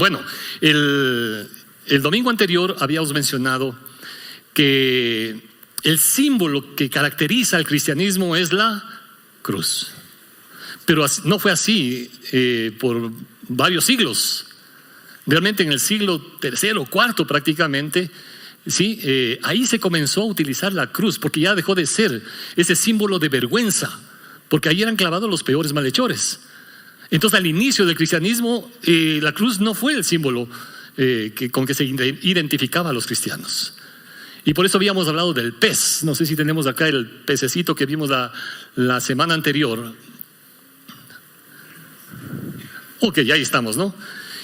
Bueno, el domingo anterior habíamos mencionado que el símbolo que caracteriza al cristianismo es la cruz. Pero no fue así por varios siglos. Realmente en el siglo III o IV prácticamente, ¿sí? Ahí se comenzó a utilizar la cruz, porque ya dejó de ser ese símbolo de vergüenza, porque ahí eran clavados los peores malhechores. Entonces al inicio del cristianismo la cruz no fue el símbolo con que se identificaba a los cristianos. Y por eso habíamos hablado del pez. No sé si tenemos acá el pececito que vimos la semana anterior. Ok, ahí estamos, ¿no?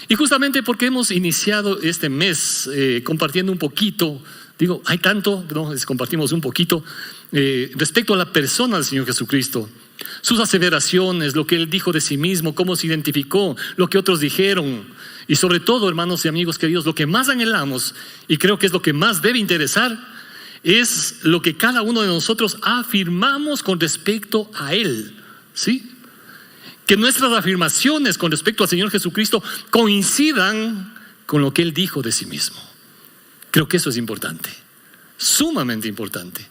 Y justamente porque hemos iniciado este mes compartiendo un poquito, digo, hay tanto, ¿no? Compartimos un poquito respecto a la persona del Señor Jesucristo, sus aseveraciones, lo que Él dijo de sí mismo, cómo se identificó, lo que otros dijeron. Y sobre todo, hermanos y amigos queridos, lo que más anhelamos, y creo que es lo que más debe interesar, es lo que cada uno de nosotros afirmamos con respecto a Él, ¿sí? Que nuestras afirmaciones con respecto al Señor Jesucristo coincidan con lo que Él dijo de sí mismo. Creo que eso es importante, sumamente importante.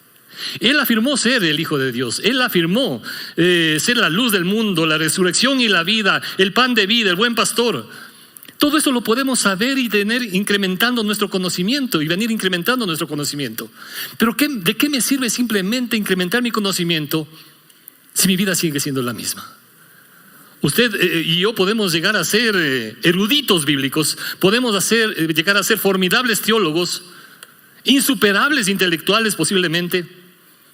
Él afirmó ser el Hijo de Dios. Él afirmó ser la luz del mundo, la resurrección y la vida, el pan de vida, el buen pastor. Todo eso lo podemos saber y tener incrementando nuestro conocimiento y venir incrementando nuestro conocimiento. Pero ¿de qué me sirve simplemente incrementar mi conocimiento si mi vida sigue siendo la misma? Usted y yo podemos llegar a ser eruditos bíblicos, podemos llegar a ser formidables teólogos, insuperables intelectuales posiblemente,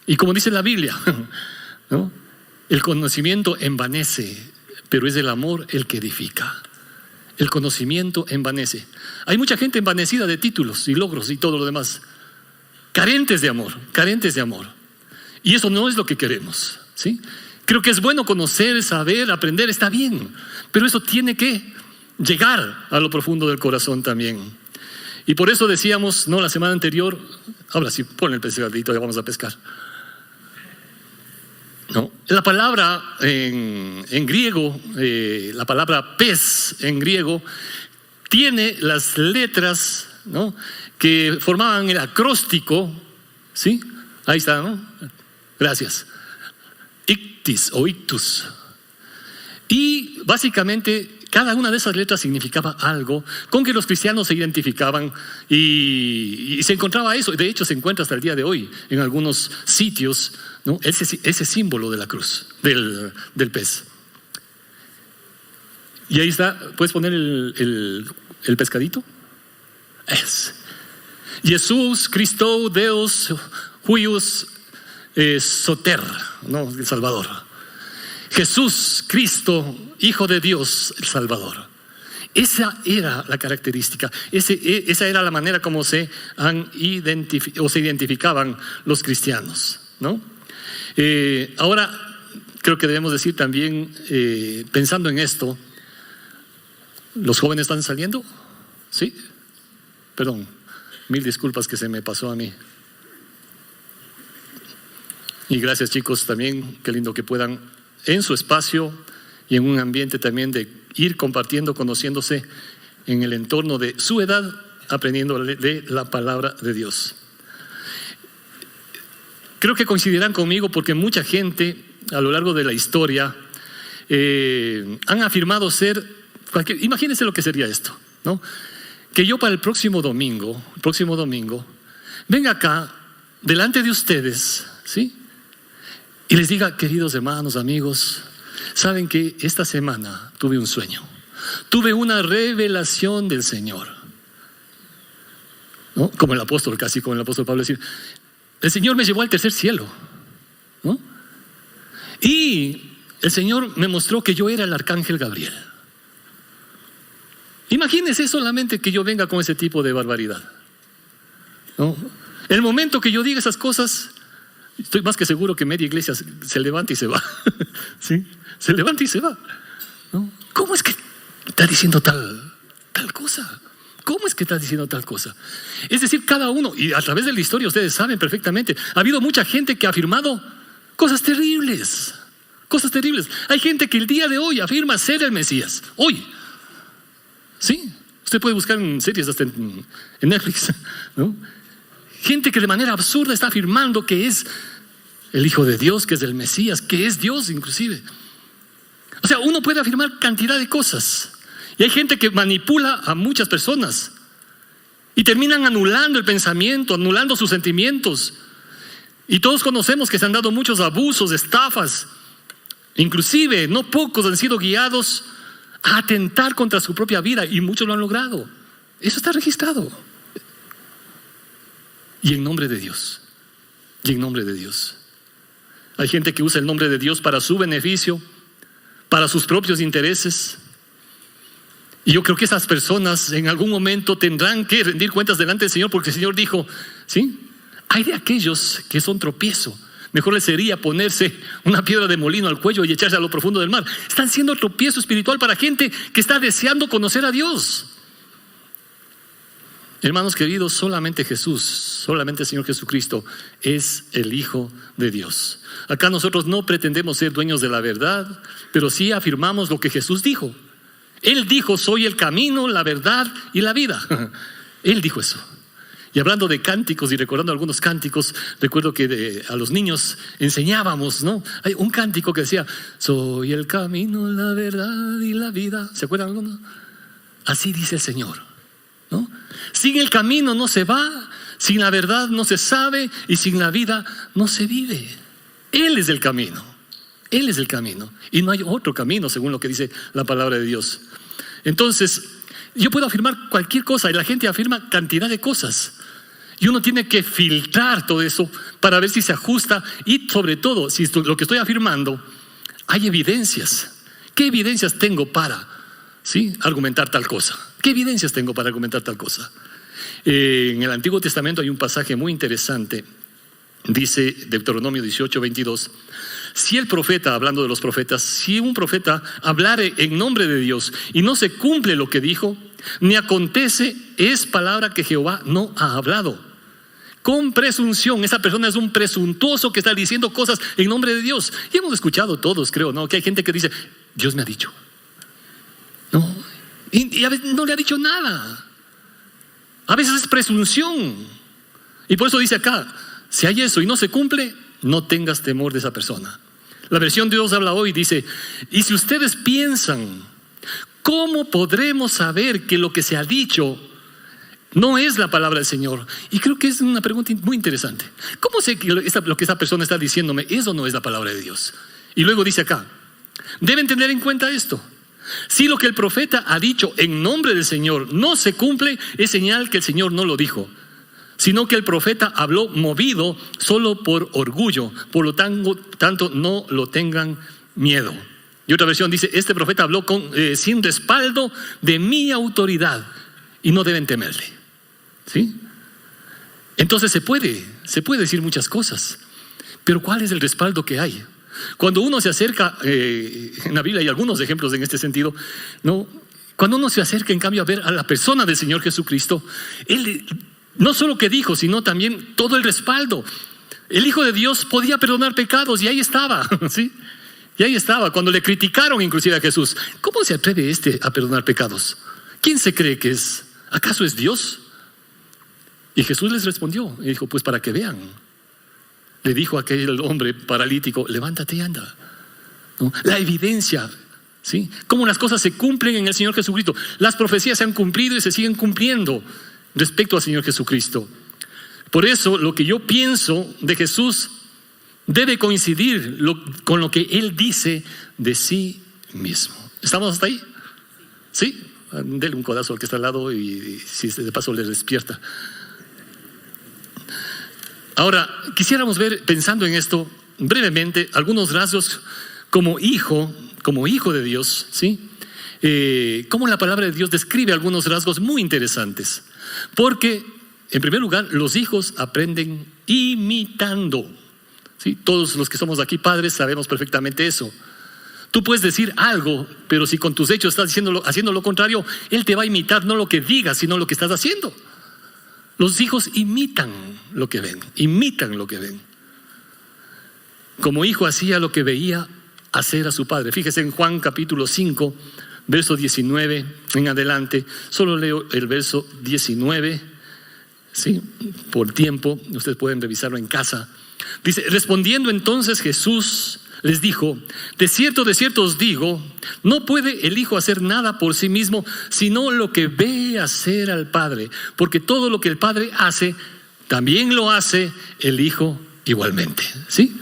y como dice la Biblia, ¿no? El conocimiento envanece, pero es el amor el que edifica. El conocimiento envanece. Hay mucha gente envanecida de títulos y logros y todo lo demás, carentes de amor. Y eso no es lo que queremos, ¿sí? Creo que es bueno conocer, saber, aprender, está bien, pero eso tiene que llegar a lo profundo del corazón también. Y por eso decíamos, no, la semana anterior, ahora sí, pon el pescadito, ya vamos a pescar. No, la palabra en griego, la palabra pez en griego, tiene las letras, ¿no?, que formaban el acróstico, ¿sí? Ahí está, ¿no? Gracias. Ictis o ictus. Y básicamente cada una de esas letras significaba algo con que los cristianos se identificaban y se encontraba eso. De hecho se encuentra hasta el día de hoy en algunos sitios, ¿no?, ese símbolo de la cruz, del pez. Y ahí está, ¿puedes poner el pescadito? Es Jesús Cristo Deus huius soter, ¿no?, el Salvador. Jesús Cristo, Hijo de Dios, el Salvador. Esa era la característica, esa era la manera como se identificaban los cristianos, ¿no? Ahora creo que debemos decir también, pensando en esto, ¿los jóvenes están saliendo? ¿Sí? Perdón, mil disculpas que se me pasó a mí. Y gracias, chicos, también, qué lindo que puedan en su espacio y en un ambiente también de ir compartiendo, conociéndose en el entorno de su edad, aprendiendo de la palabra de Dios. Creo que coincidirán conmigo porque mucha gente a lo largo de la historia han afirmado ser, imagínense lo que sería esto, ¿no? Que yo para el próximo domingo, venga acá delante de ustedes, ¿sí?, y les diga, queridos hermanos, amigos, saben que esta semana tuve un sueño, tuve una revelación del Señor, ¿no? Como el apóstol Pablo decir, el Señor me llevó al tercer cielo, ¿no? Y el Señor me mostró que yo era el arcángel Gabriel. Imagínense solamente que yo venga con ese tipo de barbaridad, ¿no? El momento que yo diga esas cosas, estoy más que seguro que media iglesia se levanta y se va. ¿Sí? Se levanta y se va, ¿no? ¿Cómo es que está diciendo tal cosa? ¿Cómo es que está diciendo tal cosa? Es decir, cada uno, y a través de la historia ustedes saben perfectamente, ha habido mucha gente que ha afirmado cosas terribles. Hay gente que el día de hoy afirma ser el Mesías. Hoy. ¿Sí? Usted puede buscar en series hasta en Netflix, ¿no? Gente que de manera absurda está afirmando que es el Hijo de Dios, que es el Mesías, que es Dios inclusive. O sea, uno puede afirmar cantidad de cosas. Y hay gente que manipula a muchas personas y terminan anulando el pensamiento, anulando sus sentimientos. Y todos conocemos que se han dado muchos abusos, estafas. Inclusive, no pocos han sido guiados a atentar contra su propia vida y muchos lo han logrado. Eso está registrado. Y en nombre de Dios. Y en nombre de Dios. Hay gente que usa el nombre de Dios para su beneficio, para sus propios intereses. Y yo creo que esas personas en algún momento tendrán que rendir cuentas delante del Señor, porque el Señor dijo, ¿sí? Hay de aquellos que son tropiezo. Mejor les sería ponerse una piedra de molino al cuello y echarse a lo profundo del mar. Están siendo tropiezo espiritual para gente que está deseando conocer a Dios. Hermanos queridos, solamente Jesús, solamente el Señor Jesucristo es el Hijo de Dios. Acá nosotros no pretendemos ser dueños de la verdad, pero sí afirmamos lo que Jesús dijo. Él dijo, soy el camino, la verdad y la vida. Él dijo eso. Y hablando de cánticos y recordando algunos cánticos, recuerdo que a los niños enseñábamos, ¿no? Hay un cántico que decía, soy el camino, la verdad y la vida. ¿Se acuerdan algunos? Así dice el Señor, ¿no? Sin el camino no se va, sin la verdad no se sabe y sin la vida no se vive. Él es el camino. Él es el camino. Y no hay otro camino, según lo que dice la palabra de Dios. Entonces, yo puedo afirmar cualquier cosa y la gente afirma cantidad de cosas. Y uno tiene que filtrar todo eso para ver si se ajusta y sobre todo, si lo que estoy afirmando, hay evidencias. ¿Qué evidencias tengo para argumentar tal cosa? ¿Qué evidencias tengo para argumentar tal cosa? En el Antiguo Testamento hay un pasaje muy interesante. Dice Deuteronomio 18:22. Si el profeta, hablando de los profetas, si un profeta hablare en nombre de Dios y no se cumple lo que dijo, ni acontece, es palabra que Jehová no ha hablado. Con presunción, esa persona es un presuntuoso que está diciendo cosas en nombre de Dios. Y hemos escuchado todos, creo, ¿no? Que hay gente que dice, Dios me ha dicho. No, y a veces no le ha dicho nada. A veces es presunción. Y por eso dice acá, si hay eso y no se cumple, no tengas temor de esa persona. La versión de Dios habla hoy, dice, y si ustedes piensan, ¿cómo podremos saber que lo que se ha dicho no es la palabra del Señor? Y creo que es una pregunta muy interesante. ¿Cómo sé que lo que esa persona está diciéndome es o no es la palabra de Dios? Y luego dice acá, deben tener en cuenta esto. Si lo que el profeta ha dicho en nombre del Señor no se cumple, es señal que el Señor no lo dijo, sino que el profeta habló movido solo por orgullo. Por lo tanto, no lo tengan miedo. Y otra versión dice, este profeta habló sin respaldo de mi autoridad y no deben temerle. ¿Sí? Entonces se puede decir muchas cosas, pero ¿cuál es el respaldo que hay? Cuando uno se acerca, en la Biblia hay algunos ejemplos en este sentido, ¿no? Cuando uno se acerca en cambio a ver a la persona del Señor Jesucristo, Él no solo que dijo, sino también todo el respaldo. El Hijo de Dios podía perdonar pecados y ahí estaba, ¿sí? Y ahí estaba, cuando le criticaron inclusive a Jesús. ¿Cómo se atreve a perdonar pecados? ¿Quién se cree que es? ¿Acaso es Dios? Y Jesús les respondió y dijo, pues para que vean. Le dijo a aquel hombre paralítico, levántate y anda, ¿no? La evidencia, ¿sí? Cómo las cosas se cumplen en el Señor Jesucristo. Las profecías se han cumplido y se siguen cumpliendo respecto al Señor Jesucristo. Por eso lo que yo pienso de Jesús debe coincidir con lo que Él dice de sí mismo. ¿Estamos hasta ahí? ¿Sí? Dele un codazo al que está al lado y si de paso le despierta. Ahora, quisiéramos ver, pensando en esto, brevemente, algunos rasgos como hijo de Dios, ¿sí? Cómo la palabra de Dios describe algunos rasgos muy interesantes. Porque, en primer lugar, los hijos aprenden imitando, ¿sí? Todos los que somos aquí padres sabemos perfectamente eso. Tú puedes decir algo, pero si con tus hechos estás haciendo lo contrario, Él te va a imitar no lo que digas, sino lo que estás haciendo. Los hijos imitan lo que ven, Como hijo hacía lo que veía hacer a su padre. Fíjese en Juan capítulo 5, verso 19 en adelante. Solo leo el verso 19, ¿sí? Por tiempo, ustedes pueden revisarlo en casa. Dice: respondiendo entonces Jesús les dijo: de cierto os digo, no puede el Hijo hacer nada por sí mismo, sino lo que ve hacer al Padre. Porque todo lo que el Padre hace, también lo hace el Hijo igualmente, ¿sí?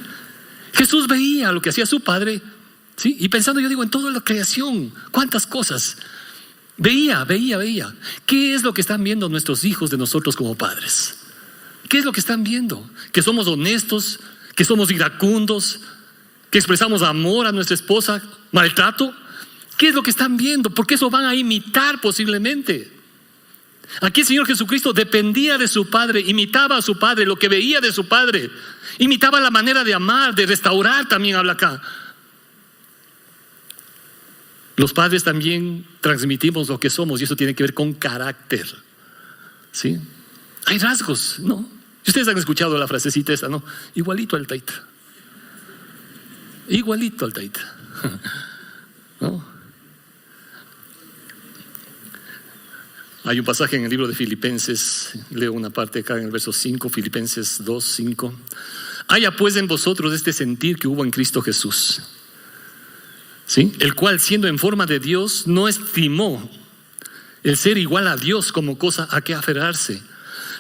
Jesús veía lo que hacía su Padre, ¿sí? Y pensando, yo digo, en toda la creación, cuántas cosas. Veía. ¿Qué es lo que están viendo nuestros hijos de nosotros como padres? ¿Qué es lo que están viendo? Que somos honestos, que somos iracundos, que expresamos amor a nuestra esposa, maltrato. ¿Qué es lo que están viendo? Porque eso van a imitar posiblemente. Aquí el Señor Jesucristo dependía de su Padre, imitaba a su Padre, lo que veía de su Padre, imitaba la manera de amar, de restaurar, también habla acá. Los padres también transmitimos lo que somos, y eso tiene que ver con carácter, ¿sí? Hay rasgos, ¿no? Y ustedes han escuchado la frasecita esta, ¿no? Igualito al taita. Igualito al taita, ¿no? Hay un pasaje en el libro de Filipenses, leo una parte acá en el verso 5, Filipenses 2, 5. Haya pues en vosotros este sentir que hubo en Cristo Jesús, ¿sí? El cual, siendo en forma de Dios, no estimó el ser igual a Dios como cosa a que aferrarse,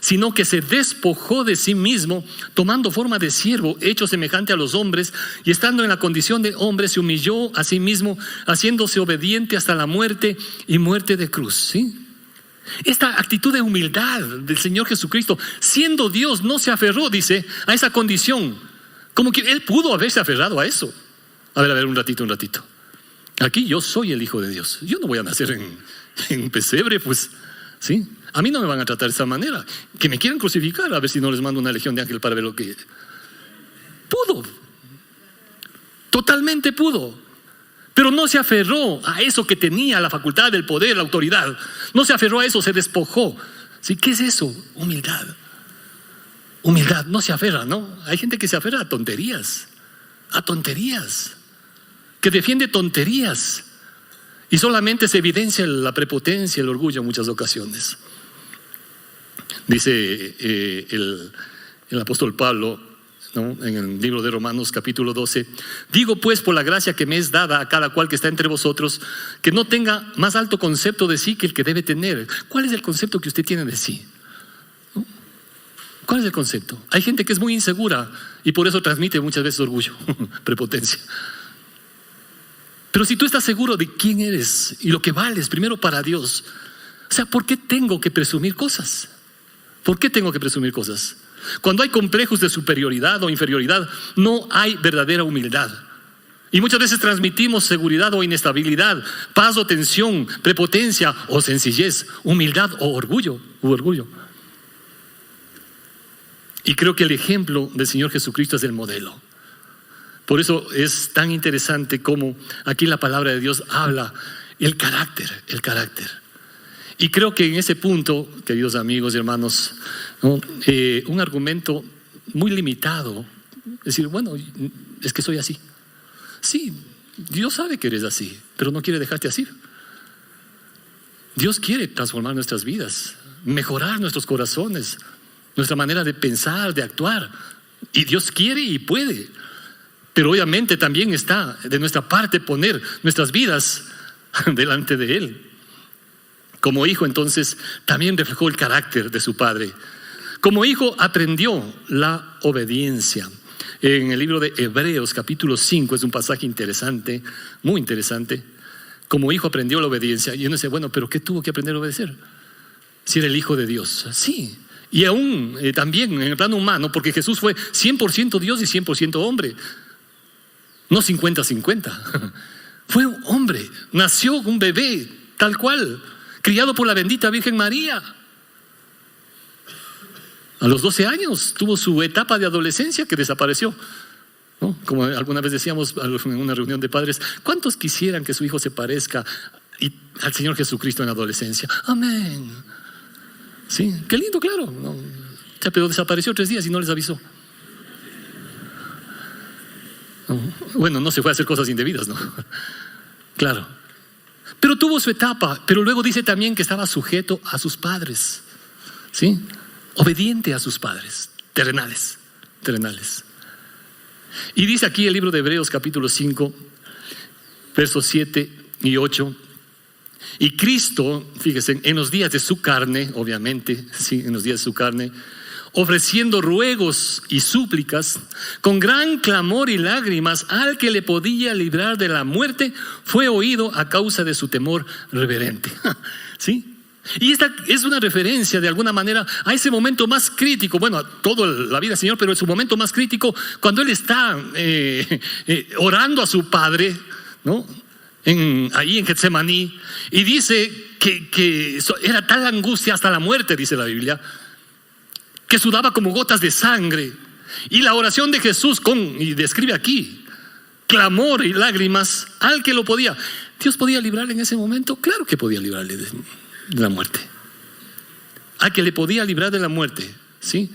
sino que se despojó de sí mismo, tomando forma de siervo, hecho semejante a los hombres, y estando en la condición de hombre, se humilló a sí mismo, haciéndose obediente hasta la muerte y muerte de cruz, ¿sí? Esta actitud de humildad del Señor Jesucristo, siendo Dios, no se aferró, dice, a esa condición, como que Él pudo haberse aferrado a eso. A ver, un ratito. Aquí yo soy el Hijo de Dios. Yo no voy a nacer en un pesebre, pues, ¿sí? A mí no me van a tratar de esa manera. Que me quieran crucificar, a ver si no les mando una legión de ángeles para ver lo que... Pudo. Totalmente pudo. Pero no se aferró a eso que tenía, la facultad, el poder, la autoridad. No se aferró a eso, se despojó. ¿Sí? ¿Qué es eso? Humildad. Humildad, no se aferra, ¿no? Hay gente que se aferra a tonterías. Que defiende tonterías. Y solamente se evidencia la prepotencia, el orgullo en muchas ocasiones. Dice el apóstol Pablo, ¿no? En el libro de Romanos capítulo 12: digo pues, por la gracia que me es dada a cada cual que está entre vosotros, que no tenga más alto concepto de sí que el que debe tener. ¿Cuál es el concepto que usted tiene de sí? ¿No? ¿Cuál es el concepto? Hay gente que es muy insegura y por eso transmite muchas veces orgullo, prepotencia. Pero si tú estás seguro de quién eres y lo que vales, primero para Dios, o sea, ¿por qué tengo que presumir cosas? ¿Por qué tengo que presumir cosas? Cuando hay complejos de superioridad o inferioridad, no hay verdadera humildad. Y muchas veces transmitimos seguridad o inestabilidad, paz o tensión, prepotencia o sencillez, humildad o orgullo. Y creo que el ejemplo del Señor Jesucristo es el modelo. Por eso es tan interesante como aquí la palabra de Dios habla el carácter. Y creo que en ese punto, queridos amigos y hermanos, ¿no? Un argumento muy limitado, decir, bueno, es que soy así. Sí, Dios sabe que eres así, pero no quiere dejarte así. Dios quiere transformar nuestras vidas, mejorar nuestros corazones, nuestra manera de pensar, de actuar. Y Dios quiere y puede. Pero obviamente también está de nuestra parte poner nuestras vidas delante de Él. Como hijo, entonces, también reflejó el carácter de su padre. Como hijo aprendió la obediencia. En el libro de Hebreos capítulo 5 es un pasaje interesante, muy interesante. Como hijo aprendió la obediencia. Y uno dice, bueno, ¿pero qué tuvo que aprender a obedecer? Si era el Hijo de Dios. Sí. Y aún también en el plano humano, porque Jesús fue 100% Dios y 100% hombre. No 50-50. Fue un hombre. Nació un bebé, tal cual, criado por la bendita Virgen María. A los 12 años tuvo su etapa de adolescencia que desapareció, ¿no? Como alguna vez decíamos en una reunión de padres, ¿cuántos quisieran que su hijo se parezca al Señor Jesucristo en la adolescencia? Amén. Sí, qué lindo, claro, ¿no? Pero desapareció 3 días y no les avisó. Bueno, no se fue a hacer cosas indebidas, ¿no? Claro. Pero tuvo su etapa, pero luego dice también que estaba sujeto a sus padres, ¿sí? Obediente a sus padres terrenales. Y dice aquí el libro de Hebreos capítulo 5, versos 7 y 8. Y Cristo, fíjense, en los días de su carne, obviamente, sí, en los días de su carne, ofreciendo ruegos y súplicas, con gran clamor y lágrimas, al que le podía librar de la muerte, fue oído a causa de su temor reverente. ¿Sí? Y esta es una referencia de alguna manera a ese momento más crítico, bueno, a toda la vida del Señor, pero en su momento más crítico, cuando Él está orando a su Padre, ¿no? Ahí en Getsemaní, y dice que era tal angustia hasta la muerte, dice la Biblia, que sudaba como gotas de sangre. Y la oración de Jesús y describe aquí, clamor y lágrimas al que lo podía. ¿Dios podía librarle en ese momento? Claro que podía librarle de la muerte. Al que le podía librar de la muerte, ¿sí?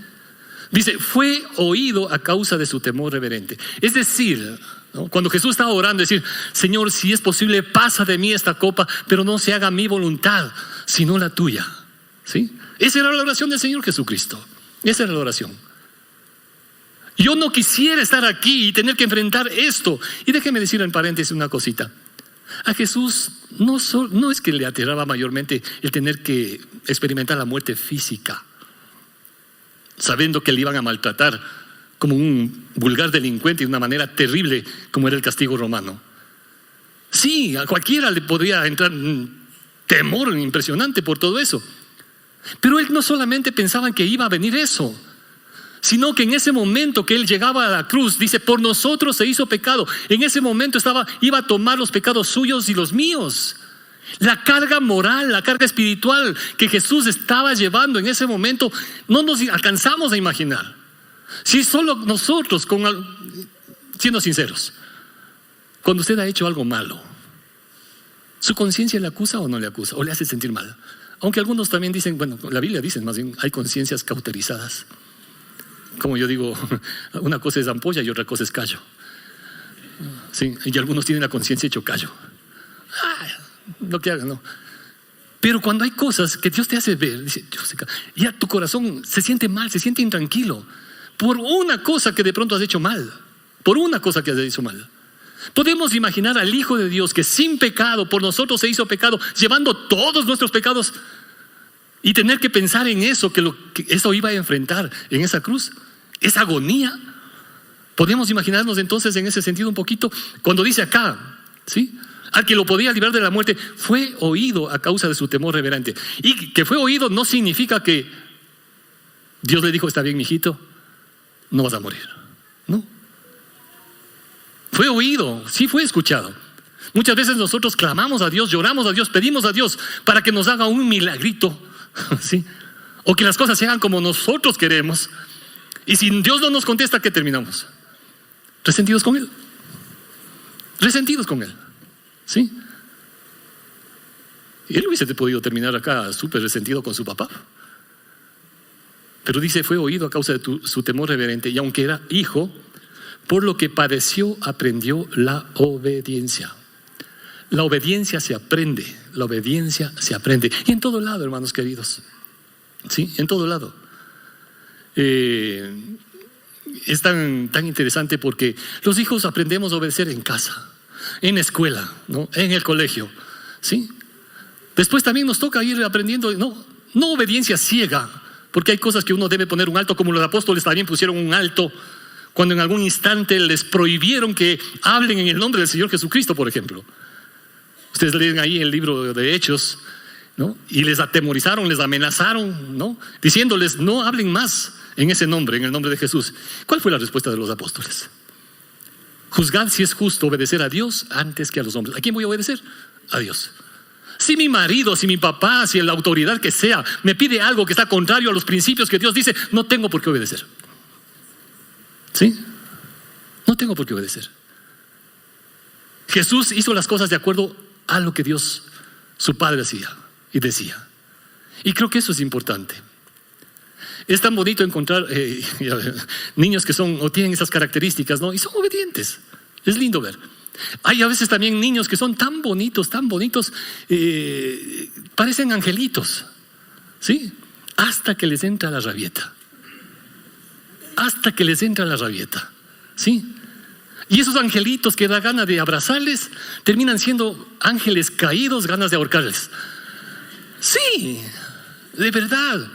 Dice, fue oído a causa de su temor reverente. Es decir, ¿no? Cuando Jesús estaba orando, decir, Señor, si es posible, pasa de mí esta copa, pero no se haga mi voluntad, sino la tuya. ¿Sí? Esa era la oración del Señor Jesucristo. Esa era la oración. Yo no quisiera estar aquí y tener que enfrentar esto. Y déjeme decir en paréntesis una cosita. A Jesús no es que le aterraba mayormente el tener que experimentar la muerte física, sabiendo que le iban a maltratar como un vulgar delincuente de una manera terrible, como era el castigo romano. Sí, a cualquiera le podría entrar un temor impresionante por todo eso. Pero él no solamente pensaba que iba a venir eso, sino que en ese momento que él llegaba a la cruz, dice, por nosotros se hizo pecado. En ese momento iba a tomar los pecados suyos y los míos. La carga moral, la carga espiritual que Jesús estaba llevando en ese momento, no nos alcanzamos a imaginar. Si solo nosotros, siendo sinceros, cuando usted ha hecho algo malo, ¿su conciencia le acusa o no le acusa? ¿O le hace sentir mal? Aunque algunos también dicen, bueno, la Biblia dice más bien, hay conciencias cauterizadas. Como yo digo, una cosa es ampolla y otra cosa es callo. Sí, y algunos tienen la conciencia hecho callo. Lo que hagan, no. Pero cuando hay cosas que Dios te hace ver, dice, ya tu corazón se siente mal, se siente intranquilo, por una cosa que de pronto has hecho mal. Por una cosa que has hecho mal. Podemos imaginar al Hijo de Dios que sin pecado, por nosotros se hizo pecado, llevando todos nuestros pecados, y tener que pensar en eso, que eso iba a enfrentar en esa cruz, esa agonía. Podemos imaginarnos entonces en ese sentido un poquito, cuando dice acá, ¿sí? Al que lo podía librar de la muerte, fue oído a causa de su temor reverente. Y que fue oído no significa que Dios le dijo, está bien, mijito, no vas a morir. No. Fue oído, sí fue escuchado. Muchas veces nosotros clamamos a Dios, lloramos a Dios, pedimos a Dios para que nos haga un milagrito, ¿sí? O que las cosas se hagan como nosotros queremos. Y si Dios no nos contesta, ¿qué terminamos? Resentidos con Él. Resentidos con Él. ¿Sí? Y él hubiese podido terminar acá súper resentido con su papá. Pero dice, fue oído a causa de su temor reverente. Y aunque era hijo, por lo que padeció, aprendió la obediencia. La obediencia se aprende. La obediencia se aprende. Y en todo lado, hermanos queridos. ¿Sí? En todo lado. Es tan interesante porque los hijos aprendemos a obedecer en casa, en la escuela, ¿no? En el colegio, ¿sí? Después también nos toca ir aprendiendo, no obediencia ciega, porque hay cosas que uno debe poner un alto, como los apóstoles también pusieron un alto cuando en algún instante les prohibieron que hablen en el nombre del Señor Jesucristo, por ejemplo. Ustedes leen ahí el libro de Hechos, ¿no? Y les atemorizaron, les amenazaron, ¿no? Diciéndoles, no hablen más en ese nombre, en el nombre de Jesús. ¿Cuál fue la respuesta de los apóstoles? Juzgad si es justo obedecer a Dios antes que a los hombres. ¿A quién voy a obedecer? A Dios. Si mi marido, si mi papá, si la autoridad que sea me pide algo que está contrario a los principios que Dios dice, no tengo por qué obedecer. ¿Sí? No tengo por qué obedecer. Jesús hizo las cosas de acuerdo a lo que Dios, su Padre, hacía y decía. Y creo que eso es importante. Es tan bonito encontrar niños que son o tienen esas características, ¿no? Y son obedientes. Es lindo ver. Hay a veces también niños que son tan bonitos, parecen angelitos, ¿sí? Hasta que les entra la rabieta. ¿Sí? Y esos angelitos que da gana de abrazarles terminan siendo ángeles caídos, ganas de ahorcarles. Sí, de verdad,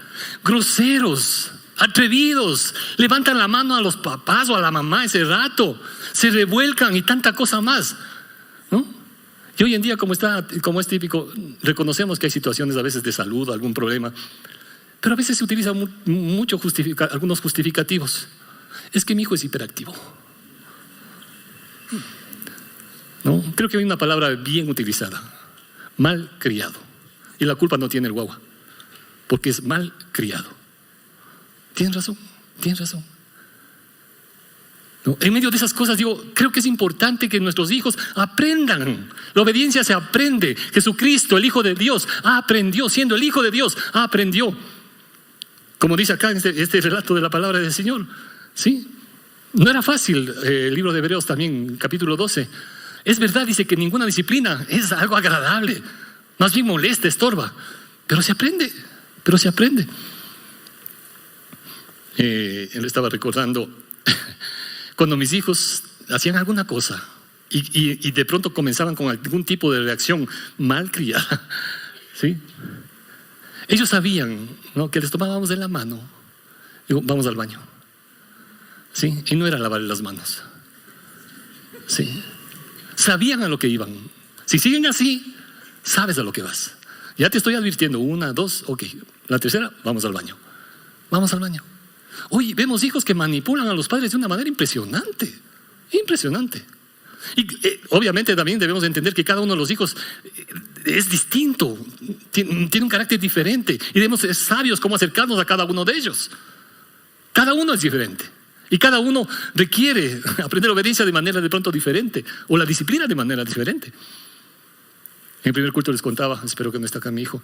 groseros, atrevidos, levantan la mano a los papás o a la mamá ese rato, se revuelcan y tanta cosa más, ¿no? Y hoy en día, como es típico, reconocemos que hay situaciones a veces de salud, algún problema, pero a veces se utilizan mucho algunos justificativos. Es que mi hijo es hiperactivo, ¿no? Creo que hay una palabra bien utilizada: mal criado. Y la culpa no tiene el guagua, porque es mal criado. Tienes razón. ¿No? En medio de esas cosas, creo que es importante que nuestros hijos aprendan. La obediencia se aprende. Jesucristo, el Hijo de Dios, aprendió, siendo el Hijo de Dios, aprendió. Como dice acá en este relato de la palabra del Señor, ¿sí? No era fácil. El libro de Hebreos también, capítulo 12. Es verdad, dice que ninguna disciplina es algo agradable. Más bien molesta, estorba. Pero se aprende. Él estaba recordando cuando mis hijos hacían alguna cosa y de pronto comenzaban con algún tipo de reacción mal criada, ¿sí? Ellos sabían, ¿no?, que les tomábamos de la mano. Digo, vamos al baño, ¿sí? Y no era lavar las manos, ¿sí? Sabían a lo que iban. Si siguen así, sabes a lo que vas. Ya te estoy advirtiendo, 1, 2, ok. La tercera, vamos al baño. Oye, vemos hijos que manipulan a los padres de una manera impresionante. Y obviamente también debemos entender que cada uno de los hijos es distinto, tiene un carácter diferente, y debemos ser sabios cómo acercarnos a cada uno de ellos. Cada uno es diferente y cada uno requiere aprender obediencia de manera de pronto diferente, o la disciplina de manera diferente. En el primer culto les contaba, espero que no esté acá mi hijo,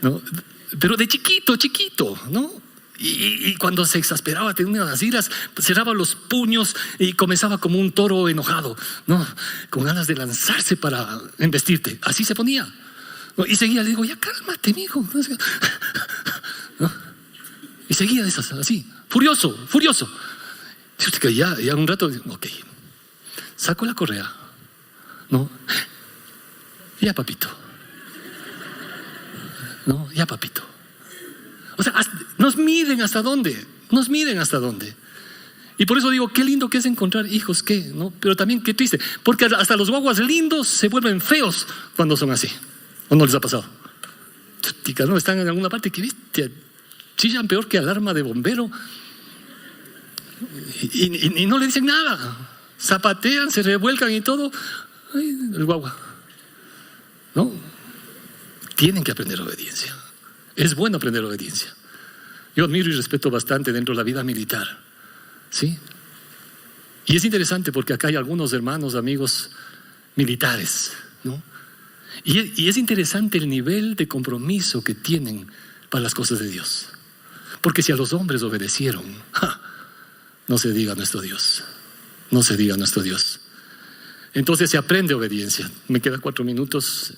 ¿no? Pero de chiquito, ¿no? Y cuando se exasperaba, tenía unas iras, cerraba los puños y comenzaba como un toro enojado, ¿no? Con ganas de lanzarse para embestirte. Así se ponía, ¿no? Y seguía, le digo, ya cálmate, mijo, ¿no? Y seguía de esas, así, furioso. Y ya un rato, ok, saco la correa, ¿no? Ya, papito. No, ya, papito. O sea, nos miden hasta dónde. Y por eso digo, qué lindo que es encontrar hijos que, ¿no? Pero también qué triste, porque hasta los guaguas lindos se vuelven feos cuando son así. ¿O no les ha pasado? Ticas, ¿no? Están en alguna parte que, viste, chillan peor que alarma de bombero y no le dicen nada. Zapatean, se revuelcan y todo. Ay, el guagua, ¿no? Tienen que aprender obediencia. Es bueno aprender obediencia. Yo admiro y respeto bastante dentro de la vida militar, ¿sí? Y es interesante porque acá hay algunos hermanos, amigos militares, ¿no? Y es interesante el nivel de compromiso que tienen para las cosas de Dios. Porque si a los hombres obedecieron, no se diga nuestro Dios. Entonces se aprende obediencia. Me quedan 4 minutos.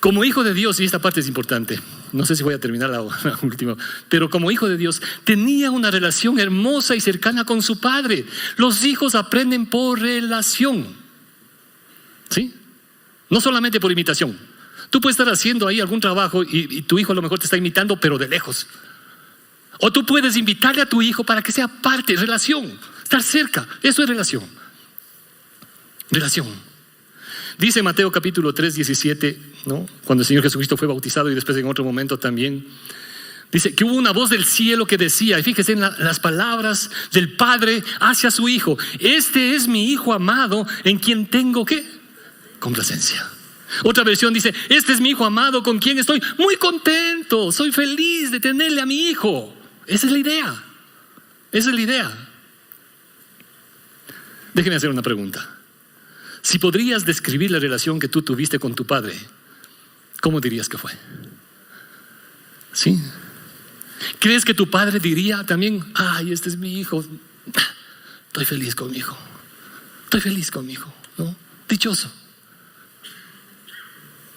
Como hijo de Dios, y esta parte es importante, no sé si voy a terminar la última, pero como hijo de Dios tenía una relación hermosa y cercana con su padre. Los hijos aprenden por relación, ¿sí? No solamente por imitación. Tú puedes estar haciendo ahí algún trabajo y tu hijo a lo mejor te está imitando, pero de lejos. O tú puedes invitarle a tu hijo para que sea parte, relación, estar cerca. Eso es relación. Dice Mateo capítulo 3, 17, ¿no? Cuando el Señor Jesucristo fue bautizado y después en otro momento también, dice que hubo una voz del cielo que decía, y fíjese en las palabras del Padre hacia su Hijo: este es mi Hijo amado en quien tengo, ¿qué? Complacencia. Otra versión dice: este es mi Hijo amado con quien estoy muy contento, soy feliz de tenerle a mi Hijo. Esa es la idea. Déjeme hacer una pregunta. Si podrías describir la relación que tú tuviste con tu padre, ¿cómo dirías que fue? ¿Sí? ¿Crees que tu padre diría también: ay, este es mi hijo, estoy feliz con mi hijo? Estoy feliz con mi hijo, ¿no? Dichoso.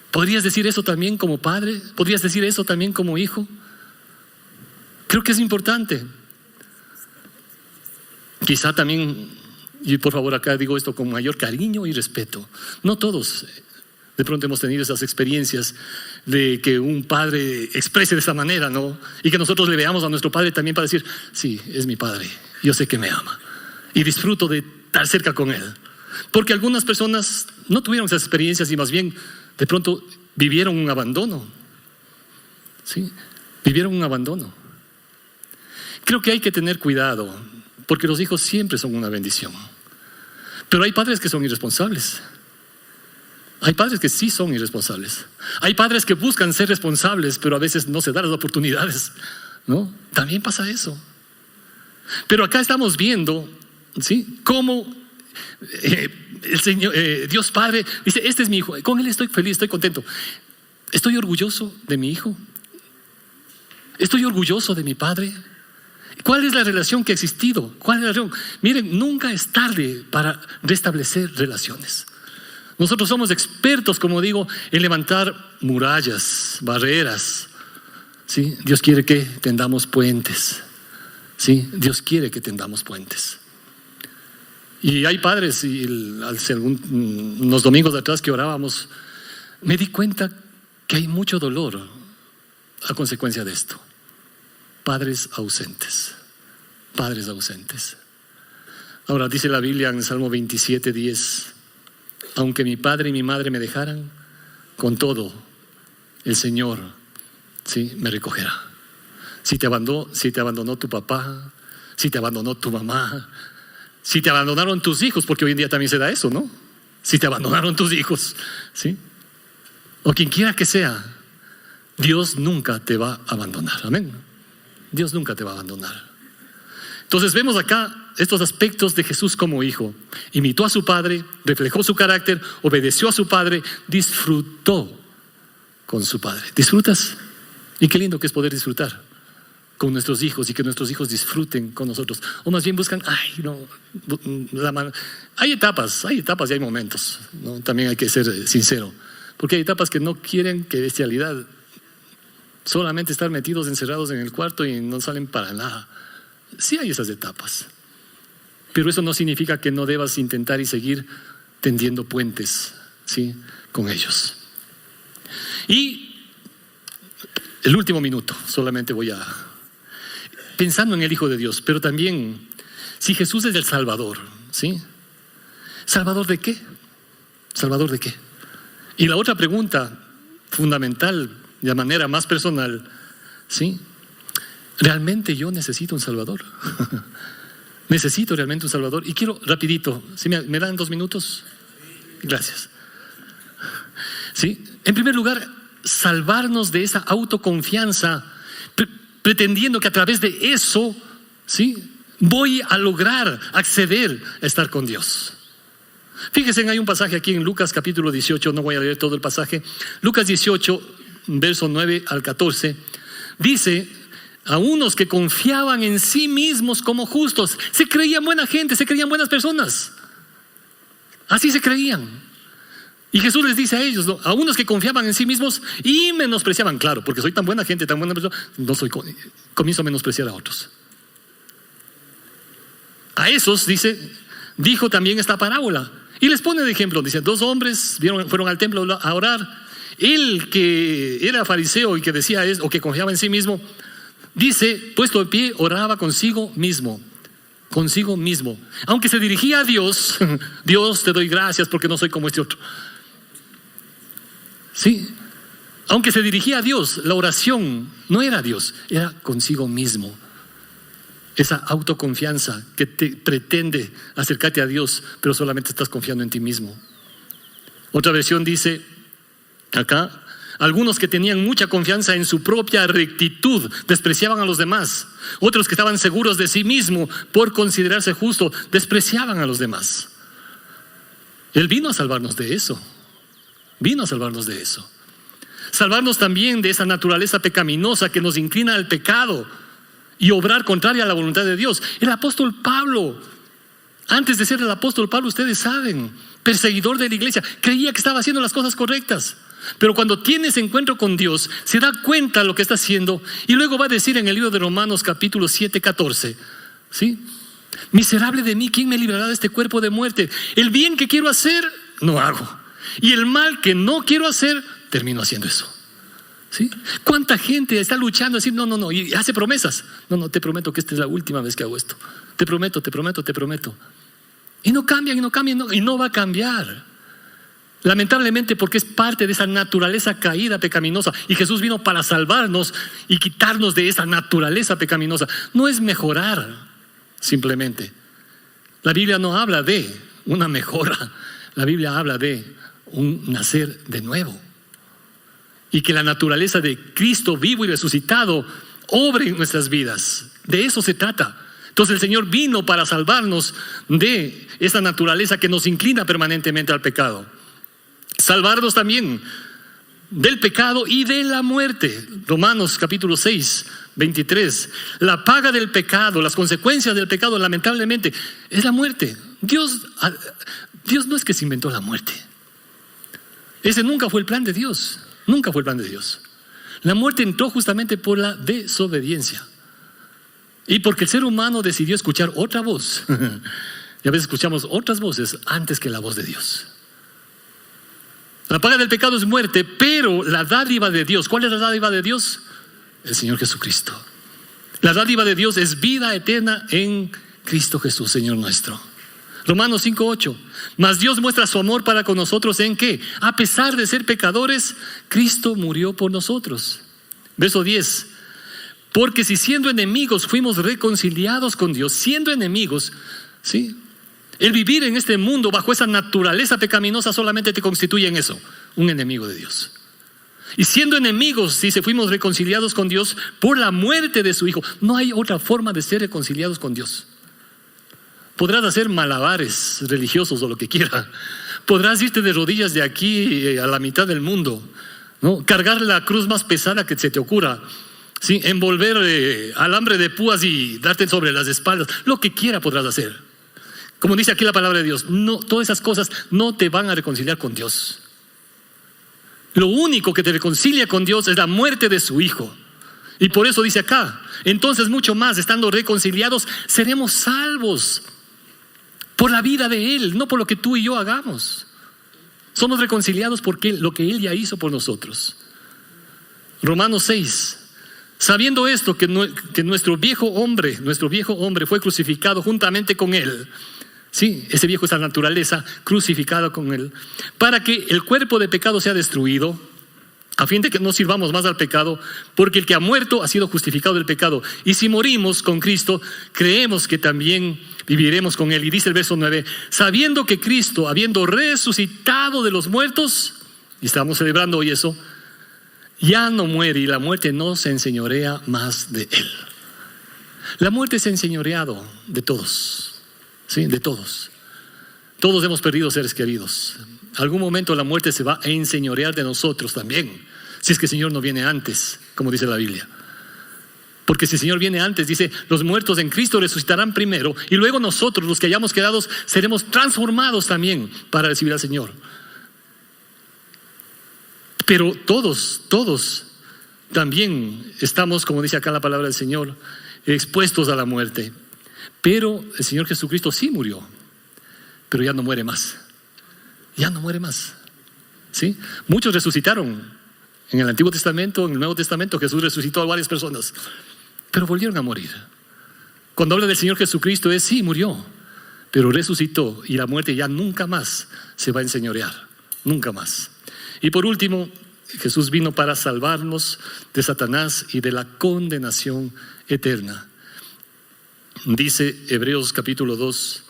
¿Podrías decir eso también como padre? ¿Podrías decir eso también como hijo? Creo que es importante. Quizá también, y por favor acá digo esto con mayor cariño y respeto, no todos de pronto hemos tenido esas experiencias de que un padre exprese de esa manera, ¿no? Y que nosotros le veamos a nuestro padre también para decir, sí, es mi padre, yo sé que me ama y disfruto de estar cerca con él. Porque algunas personas no tuvieron esas experiencias y más bien de pronto vivieron un abandono. ¿Sí? Vivieron un abandono. Creo que hay que tener cuidado porque los hijos siempre son una bendición. Pero hay padres que son irresponsables. Hay padres que sí son irresponsables. Hay padres que buscan ser responsables, pero a veces no se dan las oportunidades, ¿no? También pasa eso. Pero acá estamos viendo, ¿sí?, cómo el Señor, Dios Padre dice, este es mi hijo, con él estoy feliz, estoy contento. Estoy orgulloso de mi hijo. Estoy orgulloso de mi padre. ¿Cuál es la relación que ha existido? ¿Cuál es la relación? Miren, nunca es tarde para restablecer relaciones. Nosotros somos expertos, como digo, en levantar murallas, barreras. ¿Sí? Dios quiere que tendamos puentes. ¿Sí? Dios quiere que tendamos puentes. Y hay padres, y hace unos domingos atrás que orábamos, me di cuenta que hay mucho dolor a consecuencia de esto. Padres ausentes. Padres ausentes. Ahora dice la Biblia en Salmo 27:10, aunque mi padre y mi madre me dejaran, con todo el Señor, ¿sí?, me recogerá. Si te abandonó tu papá, si te abandonó tu mamá, si te abandonaron tus hijos, porque hoy en día también se da eso, ¿no? Si te abandonaron tus hijos, ¿sí?, o quien quiera que sea, Dios nunca te va a abandonar. Amén. Dios nunca te va a abandonar. Entonces vemos acá estos aspectos de Jesús como hijo. Imitó a su padre, reflejó su carácter, obedeció a su padre, disfrutó con su padre. ¿Disfrutas? Y qué lindo que es poder disfrutar con nuestros hijos y que nuestros hijos disfruten con nosotros. O más bien buscan, hay etapas y hay momentos, ¿no? También hay que ser sincero. Porque hay etapas que no quieren, que bestialidad, solamente estar metidos, encerrados en el cuarto y no salen para nada. Sí hay esas etapas, pero eso no significa que no debas intentar y seguir tendiendo puentes, ¿sí?, con ellos. Y el último minuto, solamente voy a pensando en el Hijo de Dios, pero también si Jesús es el Salvador, ¿sí? ¿Salvador de qué? ¿Salvador de qué? Y la otra pregunta fundamental, de manera más personal, ¿sí? ¿Realmente yo necesito un Salvador? ¿Necesito realmente un Salvador? Y quiero rapidito, ¿sí me dan 2 minutos? Gracias. ¿Sí? En primer lugar, salvarnos de esa autoconfianza, pretendiendo que a través de eso, ¿sí?, voy a lograr acceder a estar con Dios. Fíjense, hay un pasaje aquí en Lucas capítulo 18, no voy a leer todo el pasaje. Lucas 18, verso 9 al 14, dice: a unos que confiaban en sí mismos como justos, se creían buena gente, se creían buenas personas, así se creían. Y Jesús les dice a ellos, ¿no?, a unos que confiaban en sí mismos y menospreciaban, claro, porque soy tan buena gente, tan buena persona, comienzo a menospreciar a otros. A esos, dijo también esta parábola, y les pone de ejemplo, dice: 2 hombres fueron al templo a orar. El que era fariseo y que decía eso, o que confiaba en sí mismo, dice, puesto de pie, oraba consigo mismo. Aunque se dirigía a Dios, Dios, te doy gracias porque no soy como este otro. Sí, aunque se dirigía a Dios, la oración no era a Dios, era consigo mismo. Esa autoconfianza que te pretende acercarte a Dios, pero solamente estás confiando en ti mismo. Otra versión dice acá: algunos que tenían mucha confianza en su propia rectitud despreciaban a los demás. Otros que estaban seguros de sí mismos por considerarse justo despreciaban a los demás. Él vino a salvarnos de eso. Salvarnos también de esa naturaleza pecaminosa que nos inclina al pecado y obrar contraria a la voluntad de Dios. El apóstol Pablo Antes de ser el apóstol Pablo, ustedes saben, perseguidor de la iglesia, creía que estaba haciendo las cosas correctas. Pero cuando tiene ese encuentro con Dios, se da cuenta de lo que está haciendo. Y luego va a decir en el libro de Romanos capítulo 7, 14, ¿sí? Miserable de mí, ¿quién me librará de este cuerpo de muerte? El bien que quiero hacer, no hago. Y el mal que no quiero hacer, termino haciendo eso. ¿Sí? ¿Cuánta gente está luchando a decir no, y hace promesas? No, te prometo que esta es la última vez que hago esto. Te prometo. Y no cambian y no va a cambiar. Lamentablemente, porque es parte de esa naturaleza caída pecaminosa, y Jesús vino para salvarnos y quitarnos de esa naturaleza pecaminosa. No es mejorar simplemente. La Biblia no habla de una mejora, la Biblia habla de un nacer de nuevo, y que la naturaleza de Cristo vivo y resucitado obre en nuestras vidas. De eso se trata. Entonces el Señor vino para salvarnos de esa naturaleza que nos inclina permanentemente al pecado. Salvarnos también del pecado y de la muerte. Romanos capítulo 6, 23. La paga del pecado, las consecuencias del pecado, lamentablemente, es la muerte. Dios no es que se inventó la muerte. Ese nunca fue el plan de Dios. Nunca fue el plan de Dios. La muerte entró justamente por la desobediencia. Y porque el ser humano decidió escuchar otra voz. Y a veces escuchamos otras voces antes que la voz de Dios. La paga del pecado es muerte, pero la dádiva de Dios, ¿cuál es la dádiva de Dios? El Señor Jesucristo. La dádiva de Dios es vida eterna en Cristo Jesús, Señor nuestro. Romanos 5:8. Mas Dios muestra su amor para con nosotros en que, a pesar de ser pecadores, Cristo murió por nosotros. Verso 10. Porque si siendo enemigos fuimos reconciliados con Dios, siendo enemigos, ¿sí? El vivir en este mundo bajo esa naturaleza pecaminosa solamente te constituye en eso, un enemigo de Dios. Y siendo enemigos, dice, fuimos reconciliados con Dios por la muerte de su Hijo. No hay otra forma de ser reconciliados con Dios. Podrás hacer malabares religiosos o lo que quieras. Podrás irte de rodillas de aquí a la mitad del mundo, ¿no? Cargar la cruz más pesada que se te ocurra, ¿sí? Envolver alambre de púas y darte sobre las espaldas. Lo que quiera podrás hacer. Como dice aquí la palabra de Dios, no, todas esas cosas no te van a reconciliar con Dios. Lo único que te reconcilia con Dios es la muerte de su Hijo. Y por eso dice acá, entonces mucho más, estando reconciliados, seremos salvos por la vida de Él, no por lo que tú y yo hagamos. Somos reconciliados porque lo que Él ya hizo por nosotros. Romanos 6. Sabiendo esto, que nuestro viejo hombre fue crucificado juntamente con Él. Sí, ese viejo, esa naturaleza crucificada con Él, para que el cuerpo de pecado sea destruido, a fin de que no sirvamos más al pecado, porque el que ha muerto ha sido justificado del pecado. Y si morimos con Cristo, creemos que también viviremos con Él. Y dice el verso 9, sabiendo que Cristo, habiendo resucitado de los muertos, y estamos celebrando hoy eso, ya no muere, y la muerte no se enseñorea más de Él. La muerte se ha enseñoreado de todos. Sí, de todos. Todos hemos perdido seres queridos. Algún momento la muerte se va a enseñorear de nosotros también, si es que el Señor no viene antes, como dice la Biblia. Porque si el Señor viene antes, dice, los muertos en Cristo resucitarán primero, y luego nosotros, los que hayamos quedado, seremos transformados también para recibir al Señor. Pero todos también estamos, como dice acá la palabra del Señor, expuestos a la muerte. Pero el Señor Jesucristo sí murió, pero ya no muere más. Ya no muere más. ¿Sí? Muchos resucitaron. En el Antiguo Testamento, en el Nuevo Testamento, Jesús resucitó a varias personas, pero volvieron a morir. Cuando habla del Señor Jesucristo es, sí, murió, pero resucitó, y la muerte ya nunca más se va a enseñorear. Nunca más. Y por último, Jesús vino para salvarnos de Satanás y de la condenación eterna. Dice Hebreos capítulo 2,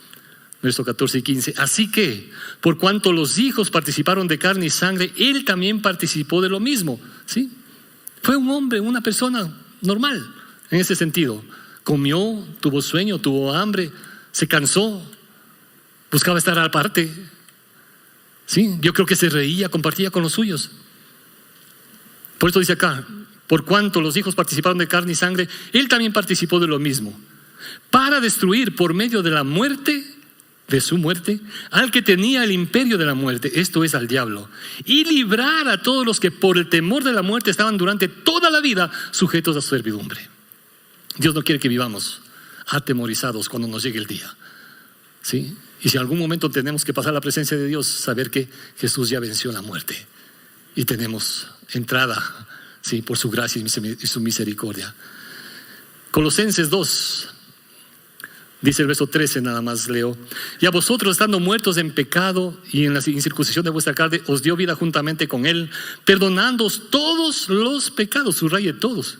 versos 14 y 15. Así que, por cuanto los hijos participaron de carne y sangre, Él también participó de lo mismo. ¿Sí? Fue un hombre, una persona normal en ese sentido. Comió, tuvo sueño, tuvo hambre, se cansó, buscaba estar aparte. ¿Sí? Yo creo que se reía, compartía con los suyos. Por eso dice acá, por cuanto los hijos participaron de carne y sangre, Él también participó de lo mismo, para destruir por medio de la muerte de su muerte, al que tenía el imperio de la muerte, esto es, al diablo, y librar a todos los que por el temor de la muerte estaban durante toda la vida sujetos a su servidumbre. Dios no quiere que vivamos atemorizados cuando nos llegue el día, ¿sí? Y si en algún momento tenemos que pasar la presencia de Dios, saber que Jesús ya venció la muerte y tenemos entrada, ¿sí?, por su gracia y su misericordia. Colosenses 2, dice el verso 13, nada más leo: y a vosotros, estando muertos en pecado y en la incircuncisión de vuestra carne, os dio vida juntamente con él, perdonándoos todos los pecados, subraye todos.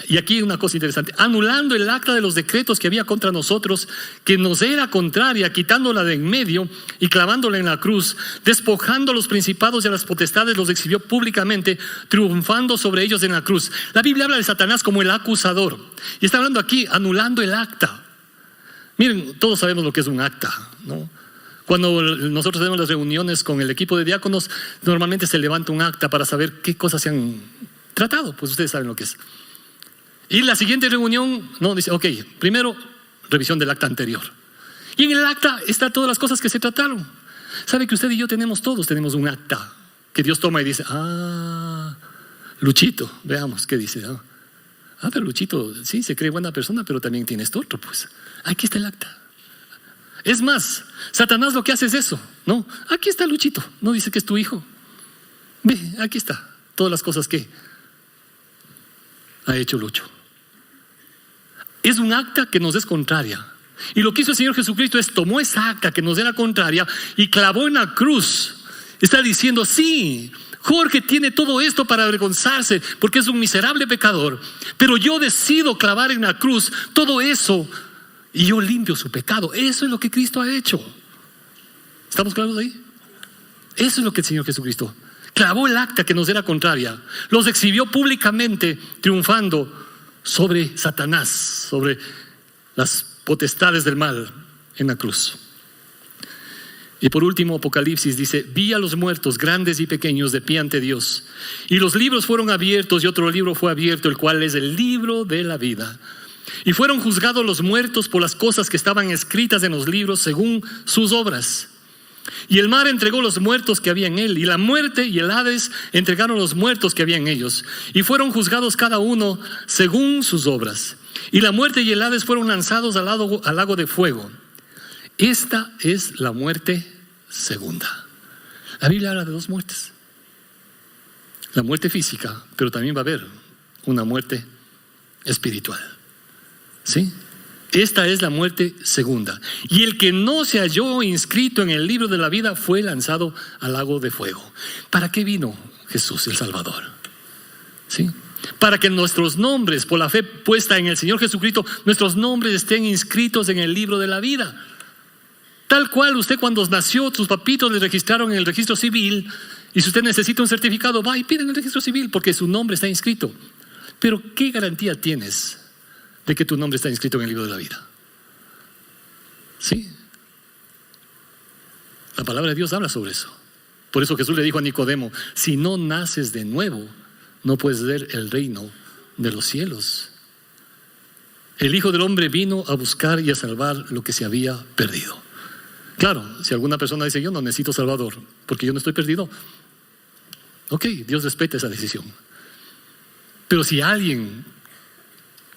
Y aquí una cosa interesante: anulando el acta de los decretos que había contra nosotros, que nos era contraria, quitándola de en medio y clavándola en la cruz, despojando a los principados y a las potestades, los exhibió públicamente, triunfando sobre ellos en la cruz. La Biblia habla de Satanás como el acusador, y está hablando aquí anulando el acta. Miren, todos sabemos lo que es un acta, ¿no? Cuando nosotros tenemos las reuniones con el equipo de diáconos, normalmente se levanta un acta para saber qué cosas se han tratado. Pues ustedes saben lo que es. Y la siguiente reunión, no, dice, ok, primero revisión del acta anterior. Y en el acta están todas las cosas que se trataron. ¿Sabe que usted y yo tenemos un acta que Dios toma y dice, Luchito, veamos qué dice, ¿no? Pero Luchito, sí, se cree buena persona, pero también tiene esto otro, pues. Aquí está el acta. Es más, Satanás lo que hace es eso, ¿no? Aquí está Luchito, no dice que es tu hijo. Ve, aquí está, todas las cosas que ha hecho Lucho. Es un acta que nos es contraria. Y lo que hizo el Señor Jesucristo es tomó esa acta que nos era contraria y clavó en la cruz. Está diciendo, sí, Jorge tiene todo esto para avergonzarse porque es un miserable pecador, pero yo decido clavar en la cruz todo eso y yo limpio su pecado. Eso es lo que Cristo ha hecho. ¿Estamos claros ahí? Eso es lo que el Señor Jesucristo clavó, el acta que nos era contraria, los exhibió públicamente, triunfando sobre Satanás, sobre las potestades del mal en la cruz. Y por último, Apocalipsis dice: vi a los muertos, grandes y pequeños, de pie ante Dios, y los libros fueron abiertos, y otro libro fue abierto, el cual es el libro de la vida. Y fueron juzgados los muertos por las cosas que estaban escritas en los libros según sus obras. Y el mar entregó los muertos que había en él, y la muerte y el Hades entregaron los muertos que había en ellos, y fueron juzgados cada uno según sus obras. Y la muerte y el Hades fueron lanzados al lago de fuego. Esta es la muerte segunda. La Biblia habla de dos muertes: la muerte física, pero también va a haber una muerte espiritual, ¿sí? Esta es la muerte segunda. Y el que no se halló inscrito en el libro de la vida fue lanzado al lago de fuego. ¿Para qué vino Jesús el Salvador? ¿Sí? Para que nuestros nombres, por la fe puesta en el Señor Jesucristo, nuestros nombres estén inscritos en el libro de la vida. Tal cual usted cuando nació, sus papitos le registraron en el registro civil, y si usted necesita un certificado, va y pide en el registro civil porque su nombre está inscrito. Pero ¿qué garantía tienes de que tu nombre está inscrito en el libro de la vida? Sí. La palabra de Dios habla sobre eso. Por eso Jesús le dijo a Nicodemo: si no naces de nuevo, no puedes ver el reino de los cielos. El Hijo del Hombre vino a buscar y a salvar lo que se había perdido. Claro, si alguna persona dice: yo no necesito Salvador porque yo no estoy perdido, ok, Dios respeta esa decisión. Pero si alguien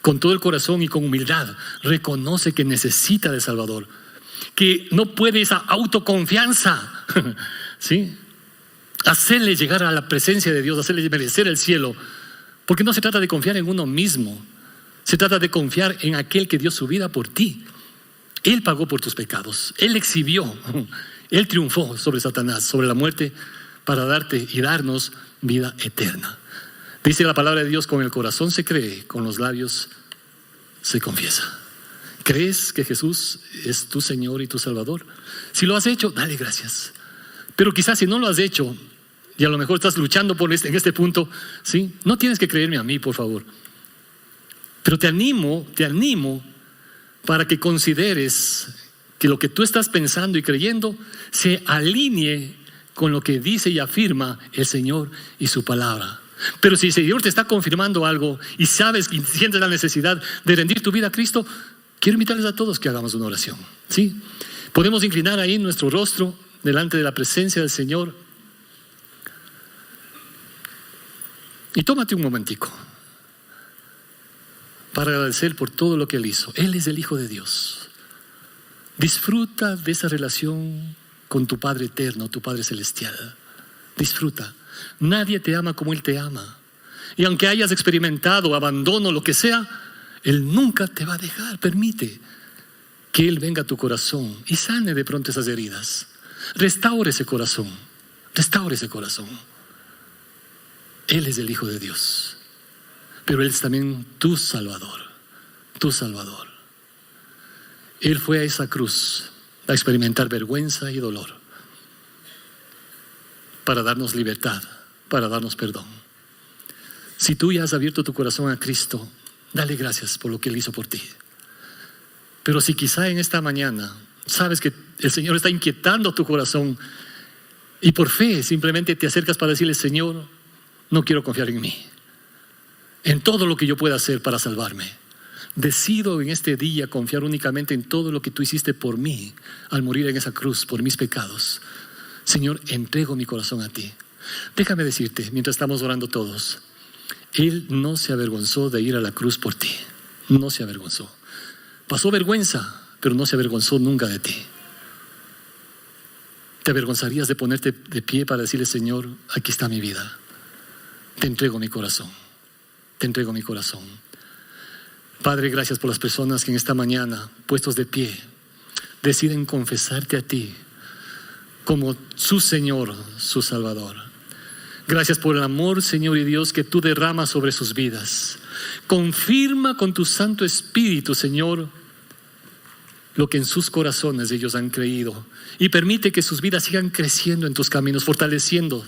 con todo el corazón y con humildad reconoce que necesita de Salvador, que no puede esa autoconfianza, ¿sí?, hacerle llegar a la presencia de Dios, hacerle merecer el cielo, porque no se trata de confiar en uno mismo, se trata de confiar en aquel que dio su vida por ti. Él pagó por tus pecados, Él exhibió, Él triunfó sobre Satanás, sobre la muerte, para darte y darnos vida eterna. Dice la palabra de Dios: con el corazón se cree, con los labios se confiesa. ¿Crees que Jesús es tu Señor y tu Salvador? Si lo has hecho, dale gracias. Pero quizás si no lo has hecho, y a lo mejor estás luchando en este punto, ¿sí?, no tienes que creerme a mí, por favor. Pero te animo para que consideres que lo que tú estás pensando y creyendo se alinee con lo que dice y afirma el Señor y su palabra. Pero si el Señor te está confirmando algo y sabes y sientes la necesidad de rendir tu vida a Cristo, quiero invitarles a todos que hagamos una oración, ¿sí? Podemos inclinar ahí nuestro rostro delante de la presencia del Señor. Y tómate un momentico para agradecer por todo lo que Él hizo. Él es el Hijo de Dios. Disfruta de esa relación con tu Padre eterno, tu Padre celestial. Disfruta. Nadie te ama como Él te ama. Y aunque hayas experimentado abandono, lo que sea, Él nunca te va a dejar. Permite que Él venga a tu corazón y sane de pronto esas heridas. Restaure ese corazón. Restaure ese corazón. Él es el Hijo de Dios. Pero Él es también tu Salvador. Tu Salvador. Él fue a esa cruz a experimentar vergüenza y dolor para darnos libertad, para darnos perdón. Si tú ya has abierto tu corazón a Cristo, dale gracias por lo que Él hizo por ti. Pero si quizá en esta mañana sabes que el Señor está inquietando tu corazón y por fe simplemente te acercas para decirle: Señor, no quiero confiar en mí, en todo lo que yo pueda hacer para salvarme. Decido en este día confiar únicamente en todo lo que tú hiciste por mí al morir en esa cruz por mis pecados. Señor, entrego mi corazón a ti. Déjame decirte, mientras estamos orando todos, Él no se avergonzó de ir a la cruz por ti. No se avergonzó. Pasó vergüenza, pero no se avergonzó nunca de ti. ¿Te avergonzarías de ponerte de pie para decirle: Señor, aquí está mi vida? Te entrego mi corazón. Te entrego mi corazón. Padre, gracias por las personas que en esta mañana, puestos de pie, deciden confesarte a ti como su Señor, su Salvador. Gracias por el amor, Señor y Dios, que tú derramas sobre sus vidas. Confirma con tu Santo Espíritu, Señor, lo que en sus corazones ellos han creído. Y permite que sus vidas sigan creciendo en tus caminos, fortaleciendo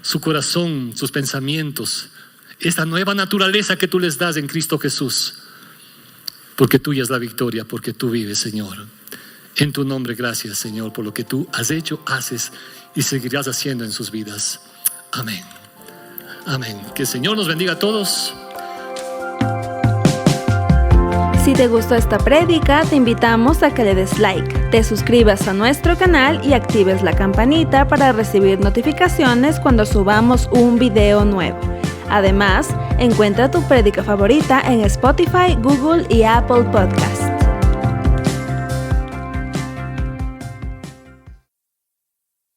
su corazón, sus pensamientos, esta nueva naturaleza que tú les das en Cristo Jesús. Porque tuya es la victoria, porque tú vives, Señor. En tu nombre, gracias, Señor, por lo que tú has hecho, haces y seguirás haciendo en sus vidas. Amén. Amén. Que el Señor nos bendiga a todos. Si te gustó esta prédica, te invitamos a que le des like, te suscribas a nuestro canal y actives la campanita para recibir notificaciones cuando subamos un video nuevo. Además, encuentra tu prédica favorita en Spotify, Google y Apple Podcasts.